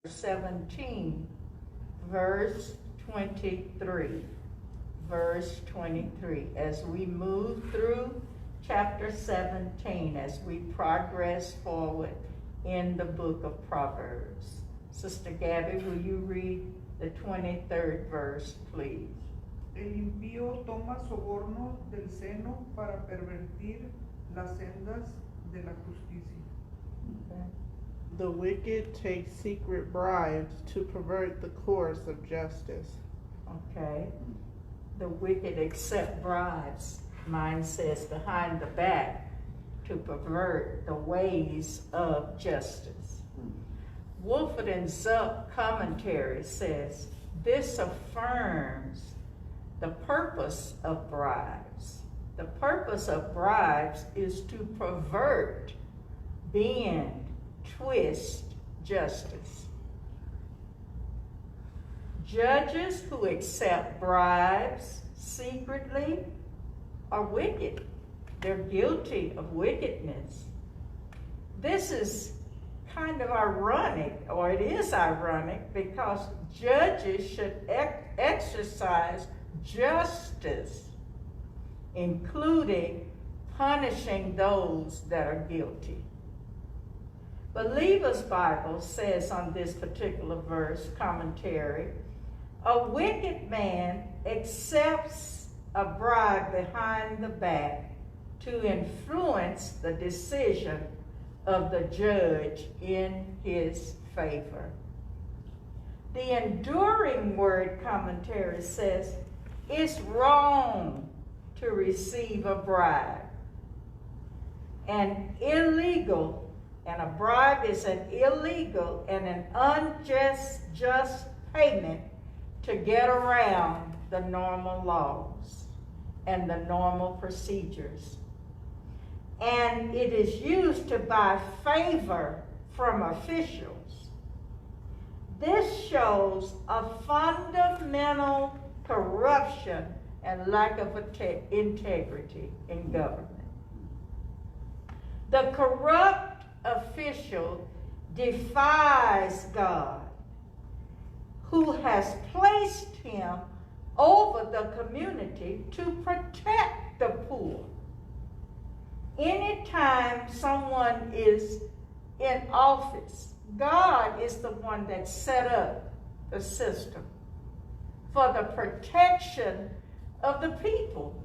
17, verse 23. Verse 23. As we move through chapter 17, as we progress forward in the book of Proverbs. Sister Gabby, will you read the 23rd verse, please? El impío toma soborno del seno para pervertir las sendas de la justicia. Okay. The wicked take secret bribes to pervert the course of justice. Okay. The wicked accept bribes, mine says, behind the back to pervert the ways of justice. Wolford and Zuck commentary says, this affirms the purpose of bribes. The purpose of bribes is to pervert, bend, twist justice. Judges who accept bribes secretly are wicked. They're guilty of wickedness. This is kind of ironic, or it is ironic, because judges should exercise justice, including punishing those that are guilty. Believer's Bible says on this particular verse, commentary, a wicked man accepts a bribe behind the back to influence the decision of the judge in his favor. The Enduring Word commentary says it's wrong to receive a bribe and illegal. And a bribe is an illegal and an unjust payment to get around the normal laws and the normal procedures. And it is used to buy favor from officials. This shows a fundamental corruption and lack of integrity in government. The corrupt official defies God, who has placed him over the community to protect the poor. Anytime someone is in office, God is the one that set up the system for the protection of the people.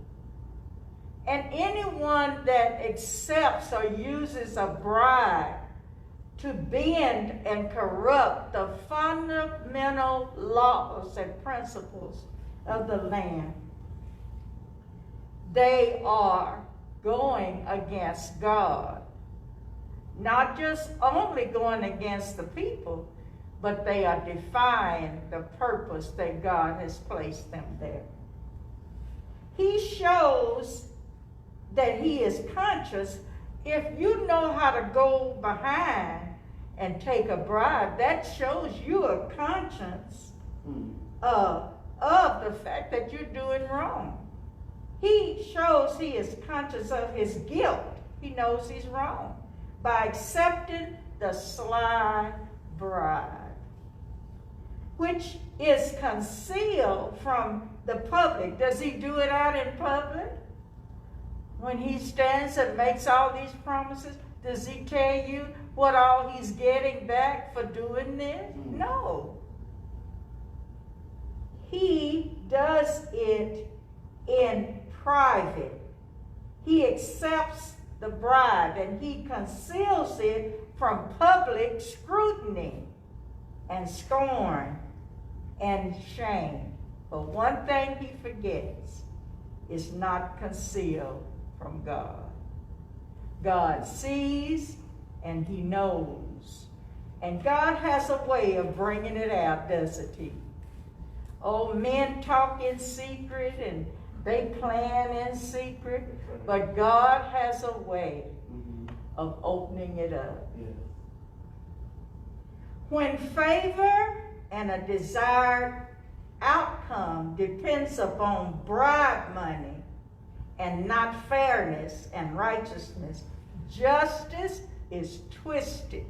And anyone that accepts or uses a bribe to bend and corrupt the fundamental laws and principles of the land, they are going against God. Not just only going against the people, but they are defying the purpose that God has placed them there. He shows that he is conscious. If you know how to go behind and take a bribe, that shows you a conscience of the fact that you're doing wrong. He shows he is conscious of his guilt. He knows he's wrong by accepting the sly bribe, which is concealed from the public. Does he do it out in public? When he stands and makes all these promises, does he tell you what all he's getting back for doing this? No. He does it in private. He accepts the bribe and he conceals it from public scrutiny and scorn and shame. But one thing he forgets is not concealed from God. God sees and he knows. And God has a way of bringing it out, doesn't he? Oh, men talk in secret and they plan in secret, but God has a way of opening it up. When favor and a desired outcome depends upon bribe money and not fairness and righteousness, justice is twisted.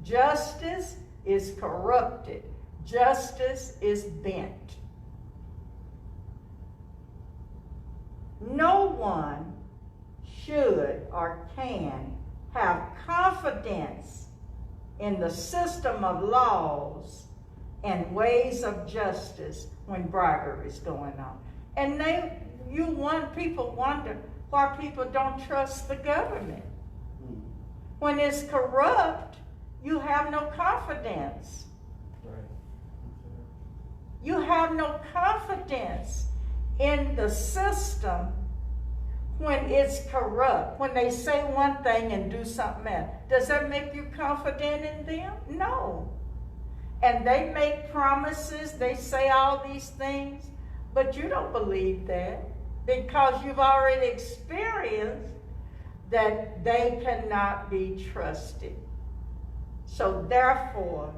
Justice is corrupted. Justice is bent. No one should or can have confidence in the system of laws and ways of justice when bribery is going on. And people wonder why people don't trust the government. When it's corrupt, you have no confidence. Right. You have no confidence in the system when it's corrupt, when they say one thing and do something else. Does that make you confident in them? No. And they make promises, they say all these things, but you don't believe that because you've already experienced that they cannot be trusted. So therefore,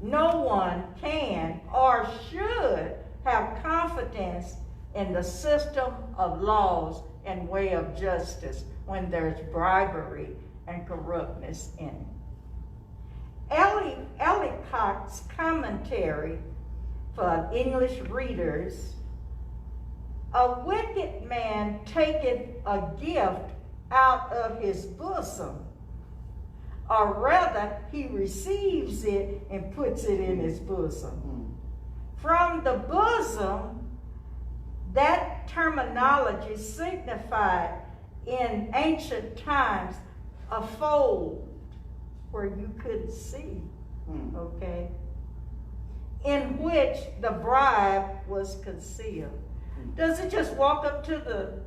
no one can or should have confidence in the system of laws and way of justice when there's bribery and corruptness in it. Ellicott's commentary for English readers: a wicked man taketh a gift out of his bosom, or rather he receives it and puts it in his bosom. From the bosom, that terminology signified in ancient times a fold where you couldn't see, okay, in which the bribe was concealed. Does it just walk up to the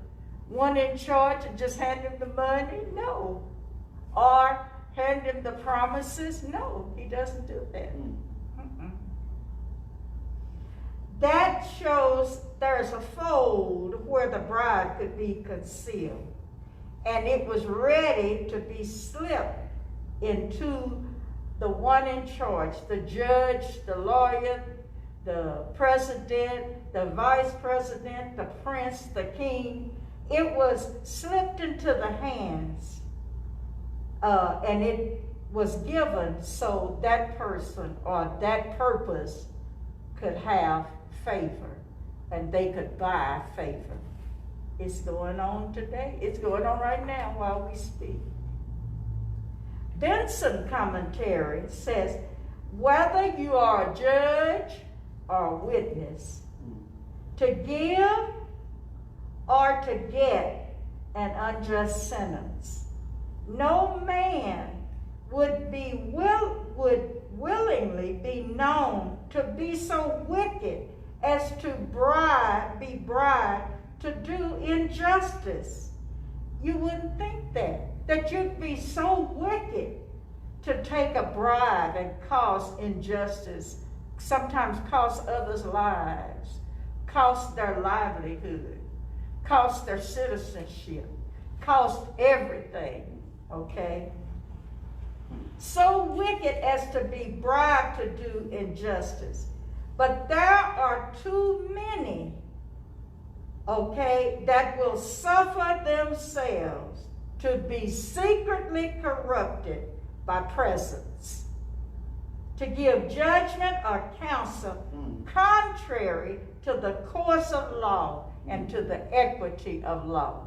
one in charge and just hand him the money? No. Or hand him the promises? No, he doesn't do that. That shows there's a fold where the bribe could be concealed, and it was ready to be slipped into the one in charge, the judge, the lawyer, the president, the vice president, the prince, the king. It was slipped into the hands, and it was given so that person or that purpose could have favor, and they could buy favor. It's going on today. It's going on right now while we speak. Benson commentary says, whether you are a judge or a witness, to give or to get an unjust sentence, no man would willingly be known to be so wicked as to be bribed to do injustice. You wouldn't think that you'd be so wicked to take a bribe and cause injustice, sometimes cost others' lives, cost their livelihood, cost their citizenship, cost everything, okay? So wicked as to be bribed to do injustice. But there are too many, okay, that will suffer themselves to be secretly corrupted by presents, to give judgment or counsel contrary to the course of law and to the equity of law.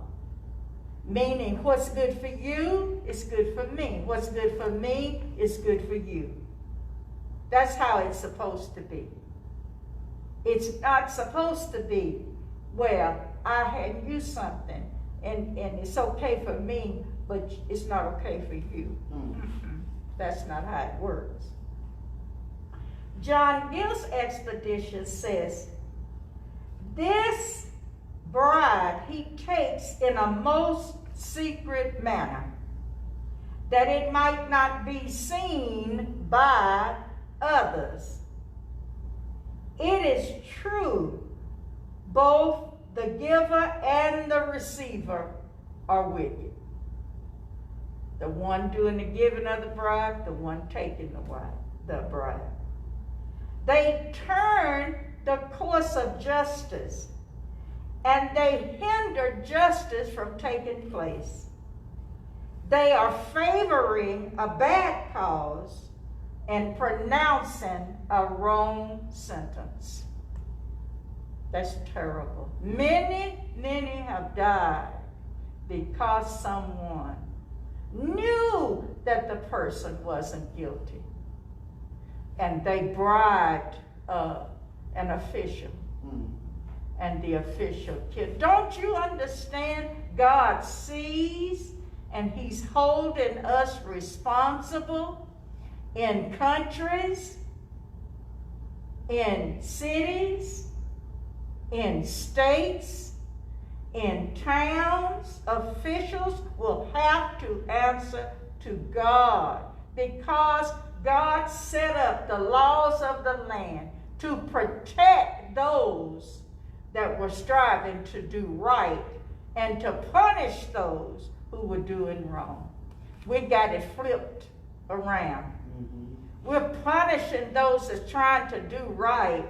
Meaning, what's good for you is good for me. What's good for me is good for you. That's how it's supposed to be. It's not supposed to be, well, I hand you something, and it's okay for me, but it's not okay for you. That's not how it works. John Gill's expedition says, this bribe he takes in a most secret manner, that it might not be seen by others. It is true, both the giver and the receiver are wicked. The one doing the giving of the bribe, the one taking the bribe. They turn the course of justice, and they hinder justice from taking place. They are favoring a bad cause and pronouncing a wrong sentence. That's terrible. Many have died because someone knew that the person wasn't guilty, and they bribed an official, and the official killed. Don't you understand? God sees, and he's holding us responsible in countries, in cities, in states, in towns. Officials will have to answer to God, because God set up the laws of the land to protect those that were striving to do right and to punish those who were doing wrong. We got it flipped around. We're punishing those that's trying to do right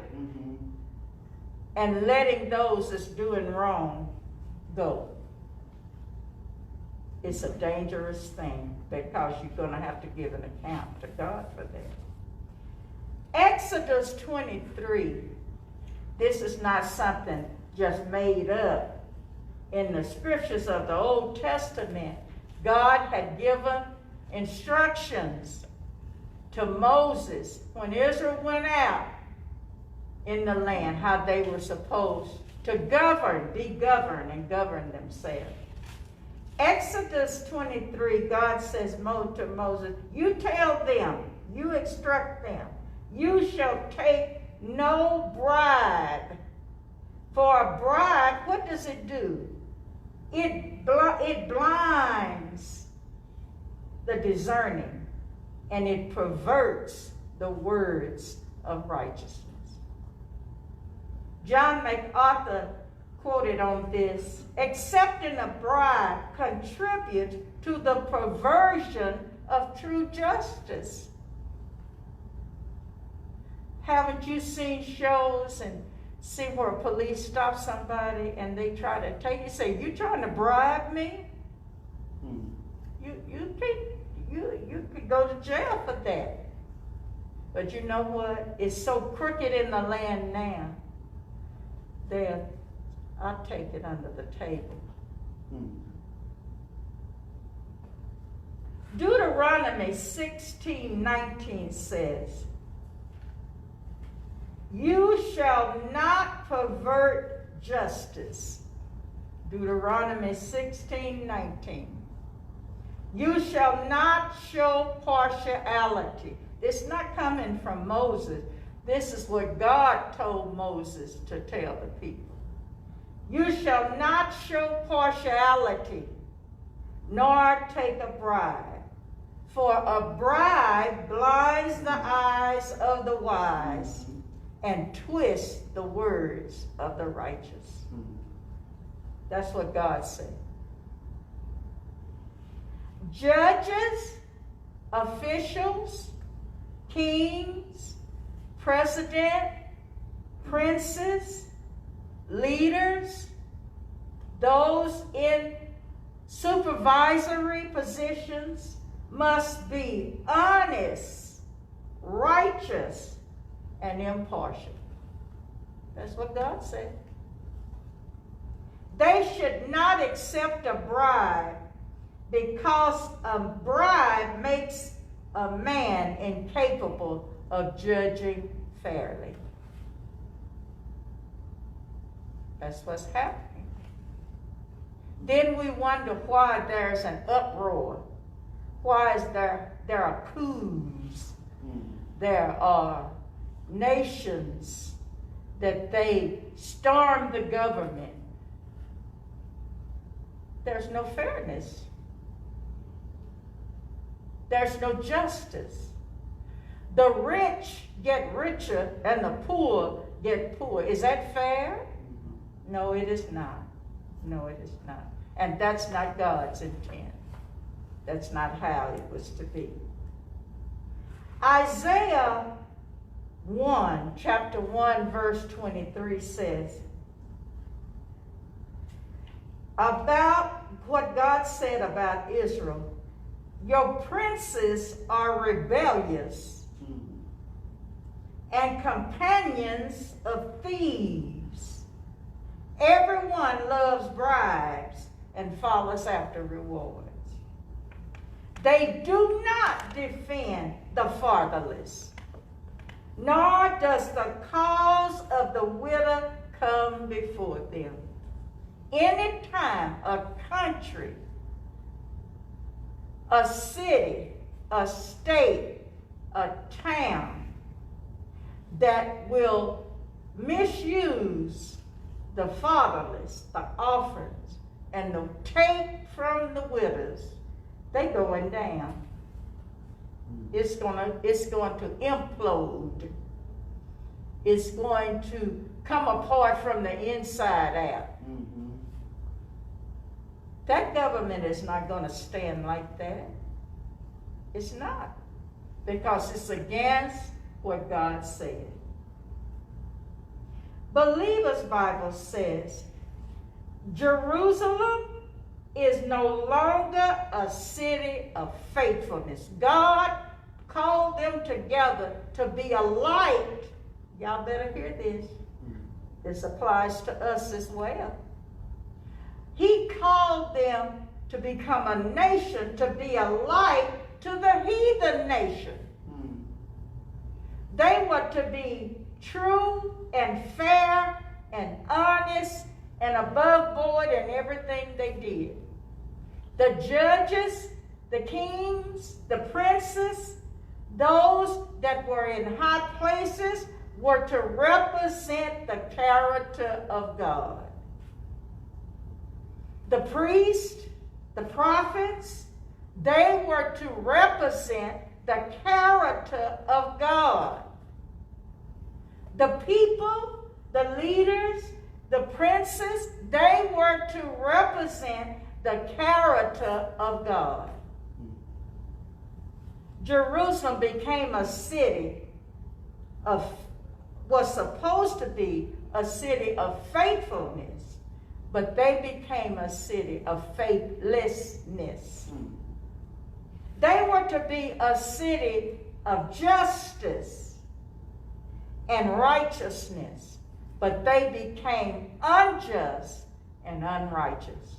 and letting those that's doing wrong go. It's a dangerous thing, because you're going to have to give an account to God for that. Exodus 23. This is not something just made up. In the scriptures of the Old Testament, God had given instructions to Moses when Israel went out in the land, how they were supposed to be governed and govern themselves. Exodus 23, God says to Moses, you tell them, you instruct them, you shall take no bribe. For a bribe, what does it do? It blinds the discerning, and it perverts the words of righteousness. John MacArthur quoted on this: accepting a bribe contributes to the perversion of true justice. Haven't you seen shows and see where police stop somebody and they try to take you, say, you trying to bribe me? You could go to jail for that. But you know what? It's so crooked in the land now that I'll take it under the table. Deuteronomy 16:19 says, you shall not pervert justice. Deuteronomy 16:19. You shall not show partiality. This is not coming from Moses. This is what God told Moses to tell the people. You shall not show partiality, nor take a bribe. For a bribe blinds the eyes of the wise and twists the words of the righteous. That's what God said. Judges, officials, kings, president, princes, leaders, those in supervisory positions must be honest, righteous, and impartial. That's what God said. They should not accept a bribe, because a bribe makes a man incapable of judging fairly. That's what's happening. Then we wonder why there's an uproar. Why is there are coups? There are nations that they storm the government. There's no fairness. There's no justice. The rich get richer and the poor get poor. Is that fair? No, it is not. No, it is not. And that's not God's intent. That's not how it was to be. Isaiah 1, chapter 1, verse 23 says, about what God said about Israel, your princes are rebellious and companions of thieves. Everyone loves bribes and follows after rewards. They do not defend the fatherless, nor does the cause of the widow come before them. Anytime a country, a city, a state, a town that will misuse the fatherless, the orphans, and the take from the widows, they going down. It's going to implode. It's going to come apart from the inside out. Mm-hmm. That government is not going to stand like that. It's not. Because it's against what God said. Believers' Bible says, Jerusalem is no longer a city of faithfulness. God called them together to be a light. Y'all better hear this. This applies to us as well. He called them to become a nation, to be a light to the heathen nation. They were to be true and fair and honest and above board in everything they did. The judges, the kings, the princes, those that were in high places were to represent the character of God. The priests, the prophets, they were to represent the character of God. The people, the leaders, the princes, they were to represent the character of God. Jerusalem became a city was supposed to be a city of faithfulness, but they became a city of faithlessness. They were to be a city of justice and righteousness, but they became unjust and unrighteous.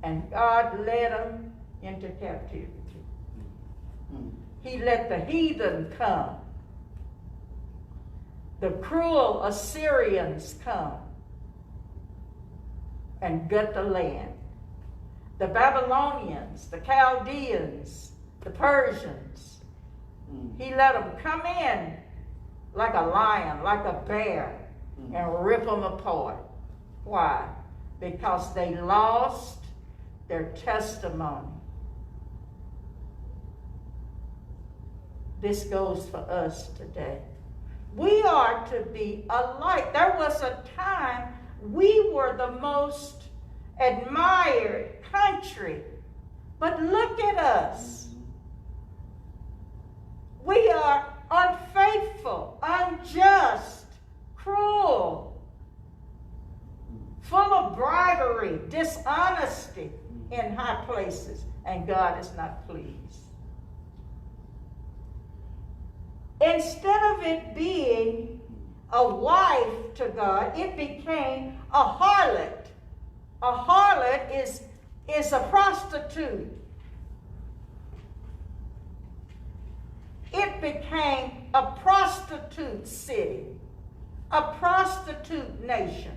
And God led them into captivity. He let the heathen come. The cruel Assyrians come and gut the land. The Babylonians, the Chaldeans, the Persians. He let them come in like a lion, like a bear, and rip them apart. Why? Because they lost their testimony. This goes for us today. We are to be a light. There was a time we were the most admired country. But look at us. We are unfaithful, unjust, cruel, full of bribery, dishonesty in high places, and God is not pleased. Instead of it being a wife to God, it became a harlot. A harlot is a prostitute. It became a prostitute city, a prostitute nation.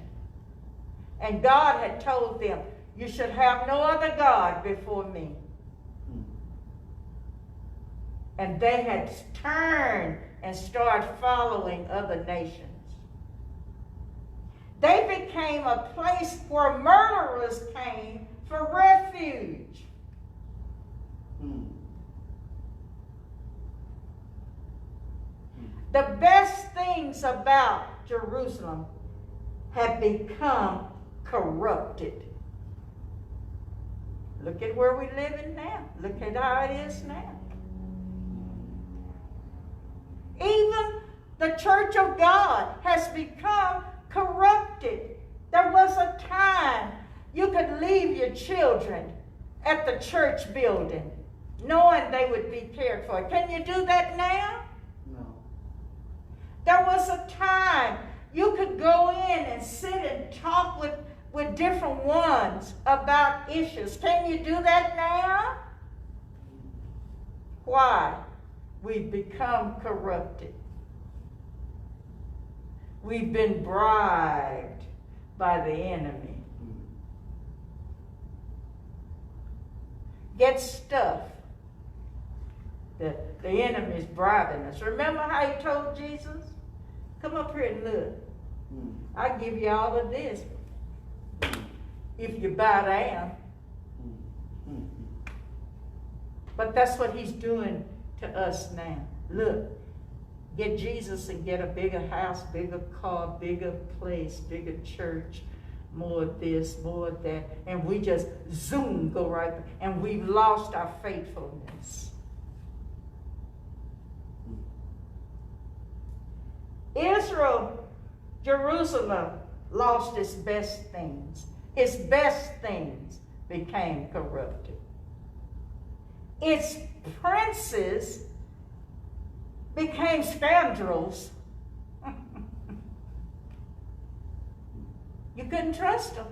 And God had told them, you should have no other God before me. And they had turned and started following other nations. They became a place where murderers came for refuge. The best things about Jerusalem have become corrupted. Look at where we live in now. Look at how it is now. Even the church of God has become corrupted. There was a time you could leave your children at the church building knowing they would be cared for. Can you do that now? No. There was a time you could go in and sit and talk with different ones about issues. Can you do that now? Why? We've become corrupted. We've been bribed by the enemy. Get stuff that the enemy is bribing us. Remember how he told Jesus? Come up here and look. I'll give you all of this if you bow down. But that's what he's doing to us now. Look, get Jesus and get a bigger house, bigger car, bigger place, bigger church, more of this, more of that. And we just zoom, go right back. And we've lost our faithfulness. Israel, Jerusalem, lost its best things. Its best things became corrupted. Its princes became scoundrels. You couldn't trust them.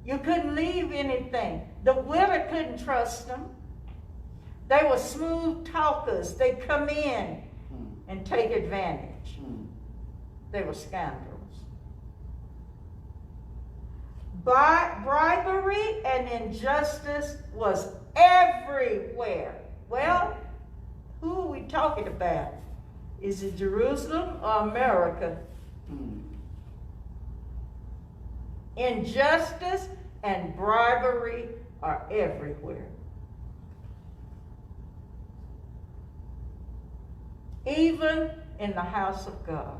You couldn't leave anything. The widow couldn't trust them. They were smooth talkers. They'd come in and take advantage. They were scoundrels. Bribery and injustice was everywhere. Well, who are we talking about? Is it Jerusalem or America? Injustice and bribery are everywhere. Even in the house of God.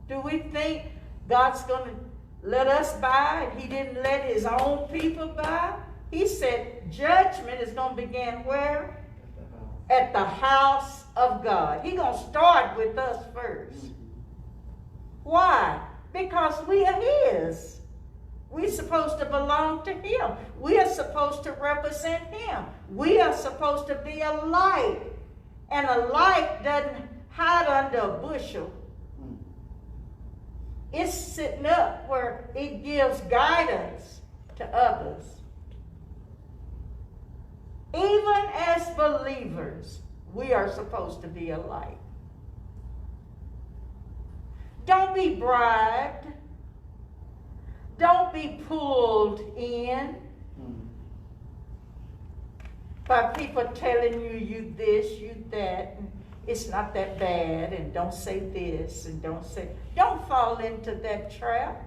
Do we think God's going to let us buy and he didn't let his own people buy? He said judgment is going to begin where? At the house of God. He's going to start with us first. Why? Because we are his. We're supposed to belong to him. We are supposed to represent him. We are supposed to be a light. And a light doesn't hide under a bushel. It's sitting up where it gives guidance to others. Even as believers, we are supposed to be a light. Don't be bribed. Don't be pulled in by people telling you this, you that, and it's not that bad, and don't say this, and don't fall into that trap.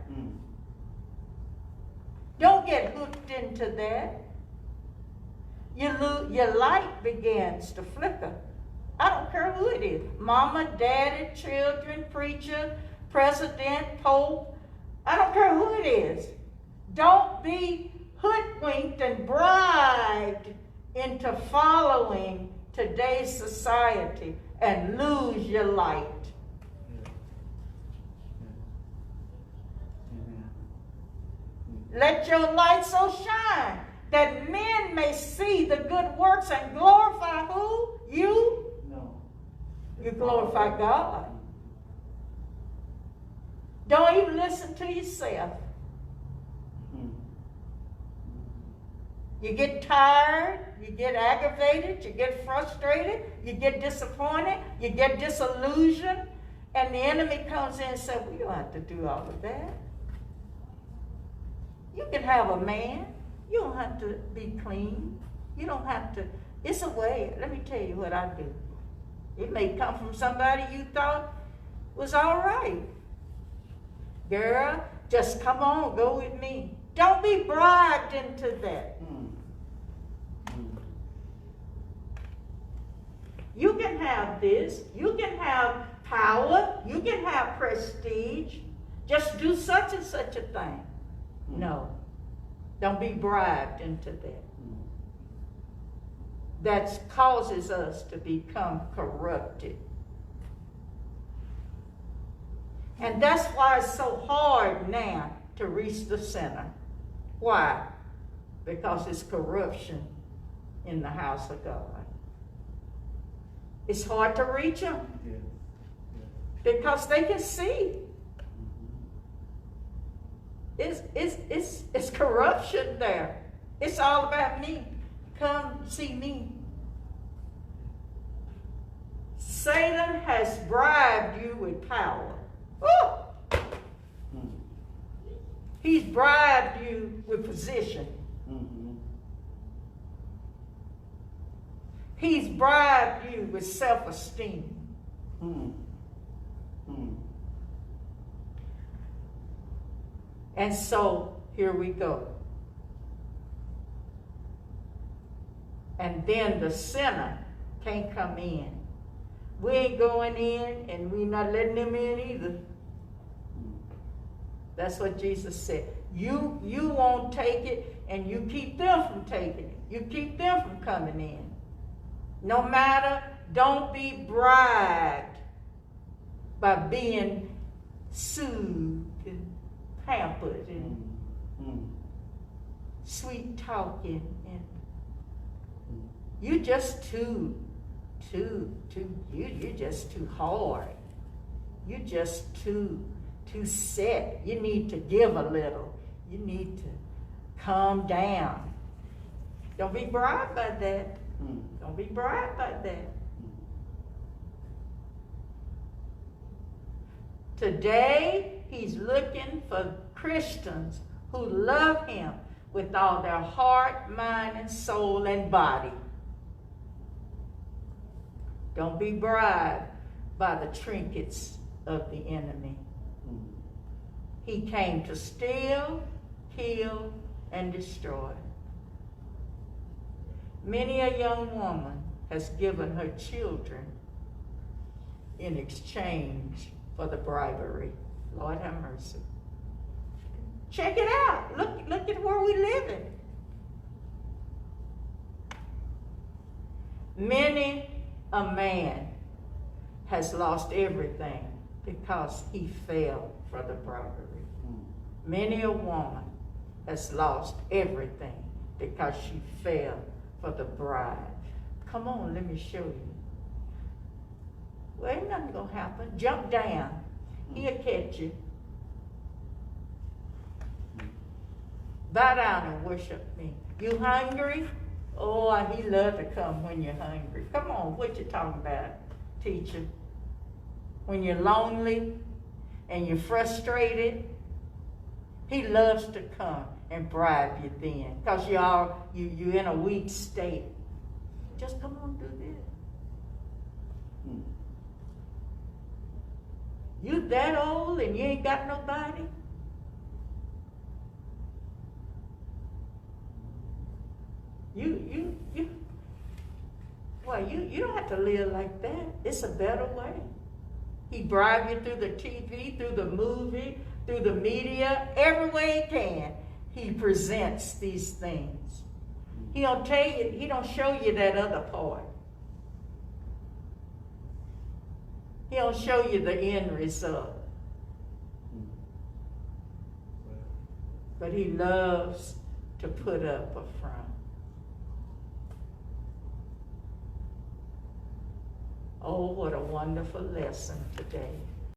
Don't get hooked into that. Your light begins to flicker. I don't care who it is. Mama, daddy, children, preacher, president, pope. I don't care who it is. Don't be hoodwinked and bribed into following today's society and lose your light. Let your light so shine that men may see the good works and glorify who? You? No. You glorify God. Don't even listen to yourself. You get tired, you get aggravated, you get frustrated, you get disappointed, you get disillusioned, and the enemy comes in and says, well, you don't have to do all of that. You can have a man. You don't have to be clean. You don't have to. It's a way. Let me tell you what I do. It may come from somebody you thought was all right. Girl, just come on, go with me. Don't be bribed into that. You can have this. You can have power. You can have prestige. Just do such and such a thing. No. Don't be bribed into that. That causes us to become corrupted. And that's why it's so hard now to reach the center. Why? Because it's corruption in the house of God. It's hard to reach them Yes. because they can see. It's corruption there. It's all about me. Come see me. Satan has bribed you with power. Woo! He's bribed you with position. He's bribed you with self-esteem. And so, here we go. And then the sinner can't come in. We ain't going in, and we're not letting them in either. That's what Jesus said. You won't take it, and you keep them from taking it. You keep them from coming in. No matter, don't be bribed by being soothed and pampered and sweet talking, and you're just you're just too hard. You're just too set. You need to give a little. You need to calm down. Don't be bribed by that. Don't be bribed by that. Today, he's looking for Christians who love him with all their heart, mind, and soul and body. Don't be bribed by the trinkets of the enemy. He came to steal, kill, and destroy. Many a young woman has given her children in exchange for the bribery. Lord have mercy. Check it out. Look at where we live in. Many a man has lost everything because he fell for the bribery. Many a woman has lost everything because she fell for the bribe. Come on, let me show you. Well, ain't nothing gonna happen. Jump down. He'll catch you. Bow down and worship me. You hungry? Oh, he loves to come when you're hungry. Come on, what you talking about, teacher? When you're lonely and you're frustrated, he loves to come and bribe you then, because you're in a weak state. Just come on, do this. You that old and you ain't got nobody? You don't have to live like that. It's a better way. He bribes you through the TV, through the movie, through the media, every way he can. He presents these things. He don't tell you, he don't show you that other part. He don't show you the end result. But he loves to put up a front. Oh, what a wonderful lesson today.